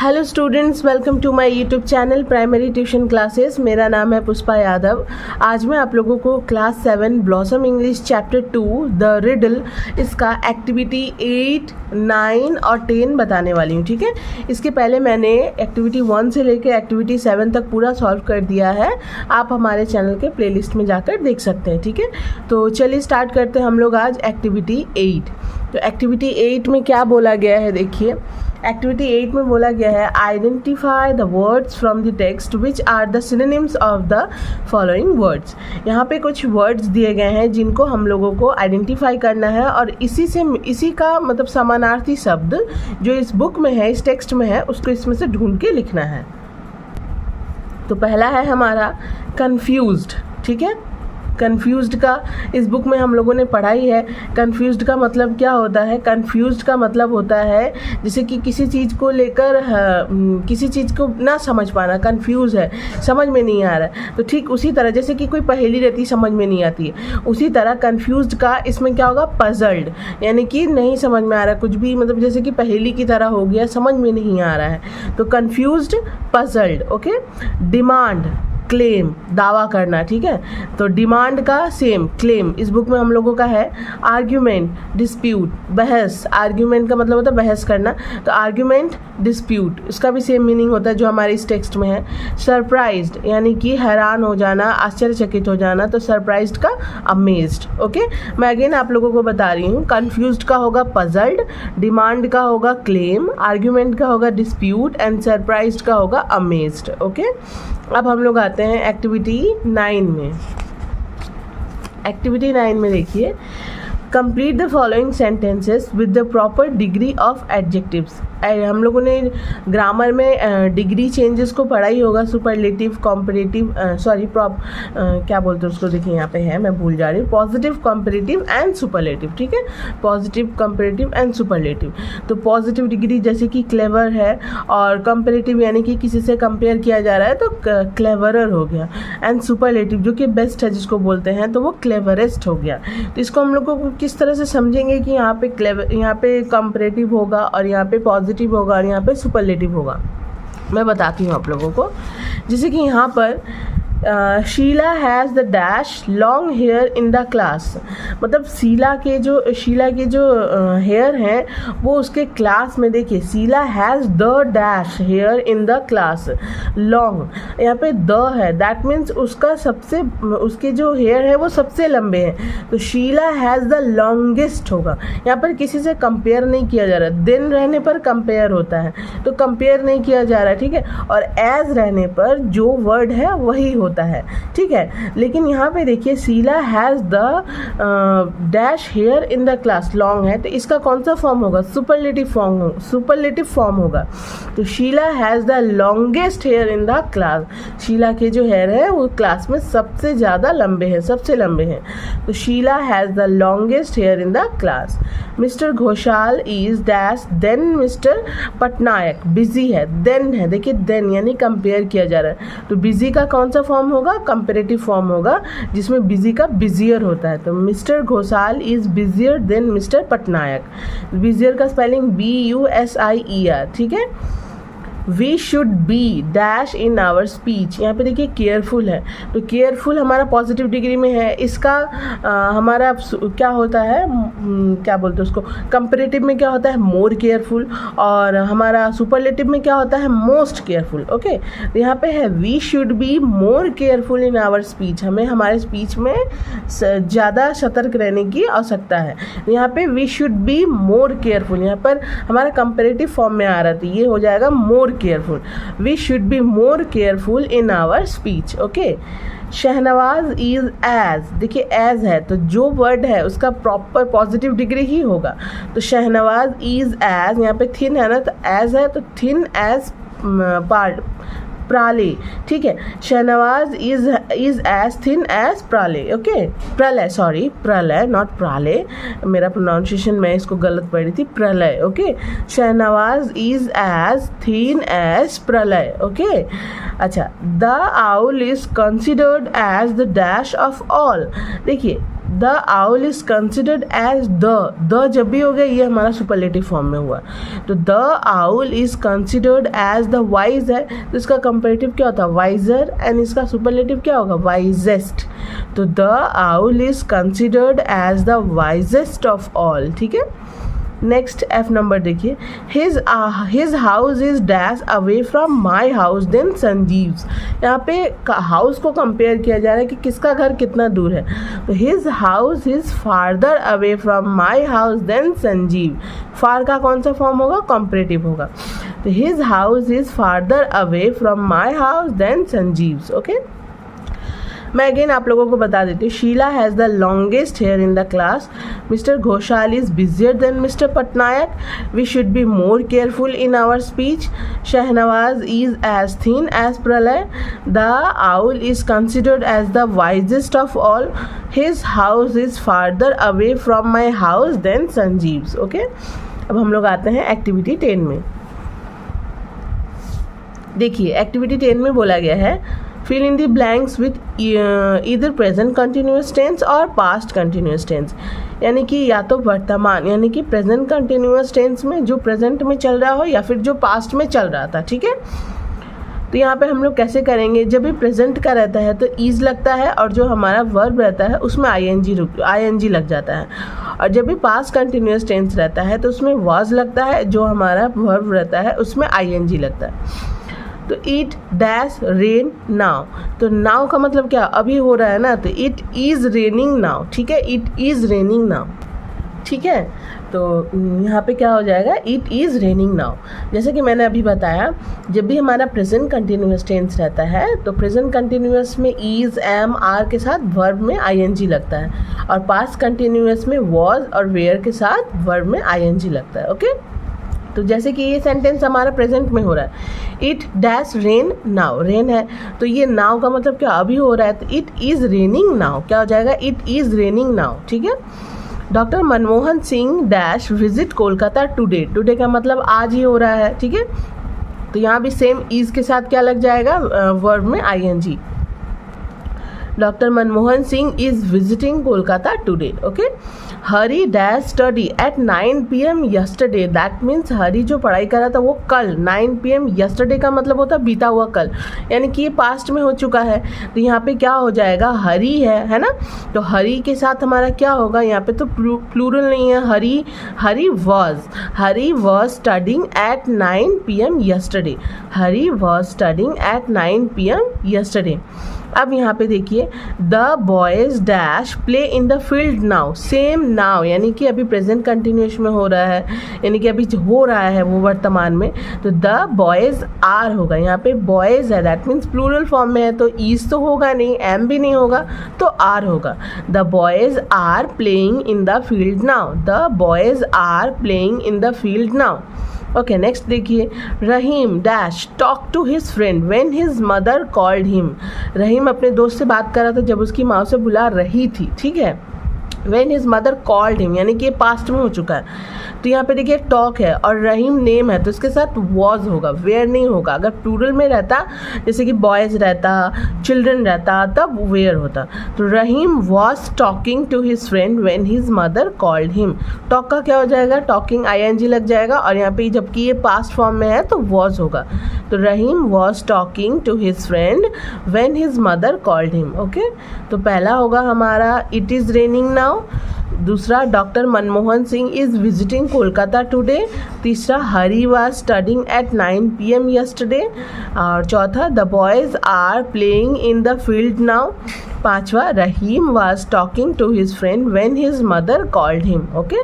Hello students, welcome to my YouTube channel primary tuition classes. मेरा नाम है पुष्पा यादव। आज मैं आप लोगों को class 7 blossom English chapter 2 the riddle इसका एक्टिविटी 8, 9 और 10 बताने वाली हूँ। ठीक है, इसके पहले मैंने एक्टिविटी 1 से लेकर एक्टिविटी 7 तक पूरा सॉल्व कर दिया है। आप हमारे चैनल के प्लेलिस्ट में जाकर देख सकते हैं। ठीक है, तो चलिए स्टार्ट करते हैं हम लोग आज एक्टिविटी 8। तो एक्टिविटी 8 में क्या बोला गया है, देखिए। एक्टिविटी 8 में बोला गया है identify the words from the text which are the synonyms of the following words. यहाँ पे कुछ वर्ड्स दिए गए हैं जिनको हम लोगों को आइडेंटिफाई करना है और इसी का मतलब समानार्थी शब्द जो इस बुक में है, इस टेक्स्ट में है, उसको इसमें से ढूंढ के लिखना है। तो पहला है हमारा कन्फ्यूज्ड। ठीक है, कन्फ्यूज्ड का इस बुक में हम लोगों ने पढ़ा ही है। कन्फ्यूज्ड का मतलब क्या होता है? कन्फ्यूज्ड का मतलब होता है जैसे कि किसी चीज़ को लेकर किसी चीज़ को ना समझ पाना, कन्फ्यूज़ है, समझ में नहीं आ रहा है। तो ठीक उसी तरह जैसे कि कोई पहेली रहती समझ में नहीं आती है, उसी तरह कन्फ्यूज्ड का इसमें क्या होगा? पजल्ड, यानी कि नहीं समझ में आ रहा कुछ भी, मतलब जैसे कि पहेली की तरह हो गया, समझ में नहीं आ रहा है। तो confused, puzzled. Okay. Demand, claim, दावा करना। ठीक है, तो डिमांड का सेम, क्लेम इस बुक में हम लोगों का है। आर्ग्यूमेंट, डिस्प्यूट, बहस। आर्ग्यूमेंट का मतलब होता है बहस करना, तो आर्ग्यूमेंट, डिस्प्यूट, इसका भी सेम मीनिंग होता है जो हमारे इस टेक्स्ट में है। सरप्राइज्ड यानी कि हैरान हो जाना, आश्चर्यचकित हो जाना, तो सरप्राइज्ड का अमेज्ड। ओके, मैं अगेन आप लोगों को बता रही हूँ। कन्फ्यूज्ड का होगा पजल्ड, डिमांड का होगा क्लेम, आर्ग्यूमेंट का होगा डिस्प्यूट एंड सरप्राइज्ड का होगा अमेज्ड। ओके, अब हम लोग आते हैं एक्टिविटी 9 में। एक्टिविटी 9 में देखिए, complete the following sentences with the proper degree of adjectives. हम लोगों ने ग्रामर में डिग्री चेंजेस को पढ़ा ही होगा, सुपरलेटिव, कॉम्परेटिव, क्या बोलते हैं उसको, देखिए यहाँ पे है, मैं भूल जा रही हूँ, पॉजिटिव, कॉम्परेटिव एंड सुपरलेटिव। ठीक है, पॉजिटिव, कॉम्परेटिव एंड सुपरलेटिव। तो पॉजिटिव डिग्री जैसे कि क्लेवर है, और कॉम्परेटिव यानी कि किसी से कंपेयर किया जा रहा है तो क्लेवरर हो गया, एंड सुपरलेटिव जो कि बेस्ट है जिसको बोलते हैं तो वो क्लेवरेस्ट हो गया। तो इसको हम लोग को किस तरह से समझेंगे कि यहाँ पे कॉम्परेटिव होगा और यहाँ पे पॉजिटिव होगा और यहाँ पे सुपरलेटिव होगा। मैं बताती हूँ आप लोगों को। जैसे कि यहाँ पर Sheela has the dash long hair in the class, मतलब शीला के जो हेयर हैं वो उसके क्लास में, देखिए Sheela has the dash hair in the class, long यहाँ पे द है, दैट मीन्स उसके जो हेयर है वो सबसे लंबे हैं। तो शीला हैज़ द लॉन्गेस्ट होगा। यहाँ पर किसी से कंपेयर नहीं किया जा रहा, देन रहने पर कंपेयर होता है तो कंपेयर नहीं किया जा रहा है। ठीक है, और एज रहने पर जो वर्ड है वही होता है। ठीक है, लेकिन यहाँ पे देखिए Sheela has the dash hair in the class, long है, तो इसका कौन सा फॉर्म होगा? सुपरलेटिव फॉर्म होगा। तो Sheela has the longest hair in the class, Sheela के जो हेयर है वो क्लास में सबसे ज़्यादा लंबे हैं, सबसे लंबे हैं। तो Sheela has the longest hair in the class. Mister Ghoshal is dash than mister Patnaik, busy है, देन है, देखिए देन यानी कंपेयर किया जा रहा है, तो बिजी का कौन सा फॉर्म होगा? कंपेरेटिव फॉर्म होगा जिसमें बिजी का बिजियर होता है। तो mister Ghoshal is busier than mister Patnaik. Busier का स्पेलिंग BUSIER। ठीक है, we should be dash in our speech, यहाँ पे देखिए केयरफुल है, तो केयरफुल हमारा पॉजिटिव डिग्री में है, इसका हमारा क्या होता है, क्या बोलते हैं उसको, कंपेरेटिव में क्या होता है? मोर केयरफुल, और हमारा सुपरलेटिव में क्या होता है? Most careful. ओके, तो यहाँ पे है we should be more careful in our speech, हमें हमारे स्पीच में ज़्यादा सतर्क रहने की आवश्यकता है। यहाँ पे we should be more careful, यहाँ पर हमारा कंपेरेटिव फॉर्म में आ रहा था, ये हो जाएगा more careful. We should be more careful in our speech. Okay, Shahnawaz is as, देखिए एज है तो जो वर्ड है उसका प्रॉपर पॉजिटिव डिग्री ही होगा। तो शहनवाज इज एज, यहाँ पे थिन है ना, तो एज है तो थिन एज प्राले। ठीक है, Shahnawaz is as thin as प्राले। ओके, प्रलय नॉट प्राले, मेरा प्रोनाउंसिएशन मैं इसको गलत पढ़ रही थी, प्रलय। Okay, Shahnawaz is as thin as प्रलय। ओके, अच्छा, the owl is considered as the dash of all, देखिए the owl is considered as the जब भी हो गया ये हमारा सुपरलेटिव फॉर्म में हुआ, तो the owl is considered as the wise है तो इसका कंपेरेटिव क्या होता है वाइजर, एंड इसका सुपरलेटिव क्या होगा वाइजेस्ट। तो the owl is considered as the wisest of all. ठीक है, नेक्स्ट एफ नंबर देखिए, his house is dash away from my house then Sanjeev's. यहाँ पे हाउस को कंपेयर किया जा रहा है कि किसका घर कितना दूर है, तो his house is farther away from my house than Sanjeev. Far का कौन सा फॉर्म होगा कंपेरेटिव होगा, तो his house is farther away from my house then Sanjeev's. Okay, मैं अगेन आप लोगों को बता देती हूँ, Sheela has the longest hair in the class, mister Ghoshal is busier than mister Patnaik, we should be more careful in our speech, Shahnawaz is as thin as प्रलय, the owl is considered as the wisest of all, his house is farther away from my house then Sanjeev's. Okay, अब हम लोग आते हैं activity 10 में। देखिए activity 10 में बोला गया है fill in the blanks with either present continuous tense और past continuous tense, यानी कि या तो वर्तमान यानी कि present continuous tense में जो present में चल रहा हो या फिर जो past में चल रहा था। ठीक है, तो यहाँ पे हम लोग कैसे करेंगे, जब भी present का रहता है तो is लगता है और जो हमारा verb रहता है उसमें ing लग जाता है, और जब भी past continuous tense रहता है तो उसमें was लगता है, जो हमारा verb रहता है उसमें ing लगता है। तो इट डैश रेन नाउ, तो नाउ का मतलब क्या अभी हो रहा है ना, तो इट इज़ रेनिंग नाउ। ठीक है, इट इज़ रेनिंग नाउ। ठीक है, तो यहाँ पे क्या हो जाएगा इट इज़ रेनिंग नाउ। जैसे कि मैंने अभी बताया, जब भी हमारा प्रेजेंट कंटिन्यूअस टेंस रहता है तो प्रेजेंट कंटिन्यूअस में इज़ एम आर के साथ वर्ब में ing लगता है, और पास्ट कंटिन्यूअस में वॉज और वेयर के साथ वर्ब में ing लगता है। ओके, तो जैसे कि ये सेंटेंस हमारा प्रेजेंट में हो रहा है, it dash rain now, rain है तो ये नाउ का मतलब क्या अभी हो रहा है, तो इट इज़ रेनिंग नाउ क्या हो जाएगा इट इज़ रेनिंग नाउ। ठीक है, doctor Manmohan Singh dash visit Kolkata today, today का मतलब आज ही हो रहा है। ठीक है, तो यहाँ भी सेम इज़ के साथ क्या लग जाएगा वर्ब में ing। Doctor Manmohan Singh is visiting Kolkata today. Okay, Hari dash study at 9 PM yesterday, that means Hari जो पढ़ाई कर रहा था वो कल 9 PM यस्टरडे का मतलब होता है बीता हुआ कल, यानी कि ये पास्ट में हो चुका है, तो यहाँ पे क्या हो जाएगा हरी है ना, तो हरी के साथ हमारा क्या होगा, यहाँ पे तो प्लूरल नहीं है, Hari was studying at 9 PM yesterday, Hari was studying at 9 PM yesterday. अब यहाँ पे देखिए, the boys dash play in the field now, same now यानी कि अभी प्रेजेंट कंटिन्यूस में हो रहा है, यानी कि अभी हो रहा है वो वर्तमान में, तो द बॉयज आर होगा, यहाँ पे बॉयज है दैट मीन्स प्लूरल फॉर्म में है, तो ईज तो होगा नहीं, एम भी नहीं होगा, तो आर होगा। The boys are playing in the field now, the boys are playing in the field now. Okay, next देखिए, Rahim dash talk to his friend when his mother called him, Rahim अपने दोस्त से बात कर रहा था जब उसकी माँ उसे बुला रही थी। ठीक है, when his mother called him यानी कि ये पास्ट में हो चुका है, तो यहाँ पे देखिए टॉक है और रहीम नेम है तो इसके साथ वॉज होगा, वेयर नहीं होगा। अगर प्लूरल में रहता जैसे कि बॉयज़ रहता, चिल्ड्रन रहता, तब वेयर होता। तो Rahim was talking to his friend when his mother called him, talk का क्या हो जाएगा टॉकिंग ing लग जाएगा, और यहाँ पे जबकि ये पास्ट फॉर्म में है तो वॉज होगा, तो Rahim was talking to his friend when his mother called him. Okay, तो पहला होगा हमारा इट इज़ रेनिंग नाउ, दूसरा doctor Manmohan Singh is visiting Kolkata today, तीसरा Hari was studying at 9 PM yesterday, और चौथा the boys are playing in the field now, पांचवा Rahim was talking to his friend when his mother called him. Okay,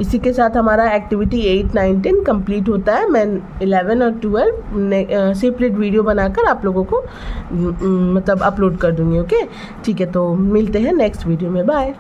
इसी के साथ हमारा activity 8, 9, 10 complete होता है। मैं 11 और 12 सेपरेट वीडियो बनाकर आप लोगों को मतलब अपलोड कर दूँगी। ओके, ठीक है, तो मिलते हैं नेक्स्ट वीडियो में, बाय।